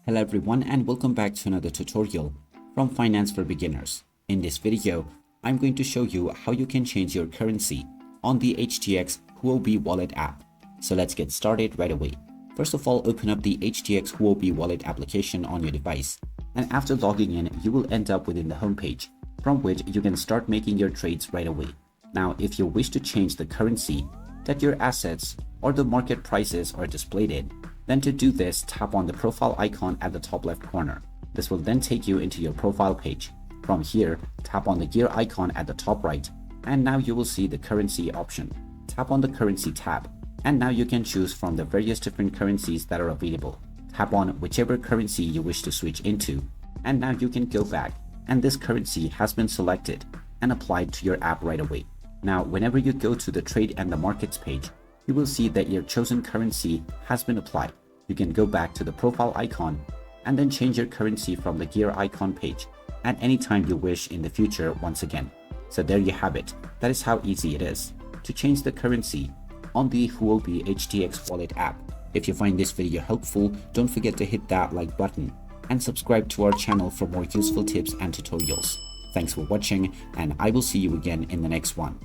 Hello everyone and welcome back to another tutorial from Finance for Beginners. In this video, I'm going to show you how you can change your currency on the HTX Huobi Wallet app. So let's get started right away. First of all, open up the HTX Huobi Wallet application on your device. And after logging in, you will end up within the homepage, from which you can start making your trades right away. Now, if you wish to change the currency that your assets or the market prices are displayed in, then to do this, tap on the profile icon at the top left corner. This will then take you into your profile page. From here, tap on the gear icon at the top right, and now you will see the currency option. Tap on the currency tab, and now you can choose from the various different currencies that are available. Tap on whichever currency you wish to switch into, and now you can go back, and this currency has been selected and applied to your app right away. Now, whenever you go to the trade and the markets page, you will see that your chosen currency has been applied. You can go back to the profile icon and then change your currency from the gear icon page at any time you wish in the future once again. So there you have it. That is how easy it is to change the currency on the Huobi HTX Wallet app. If you find this video helpful, don't forget to hit that like button and subscribe to our channel for more useful tips and tutorials. Thanks for watching, and I will see you again in the next one.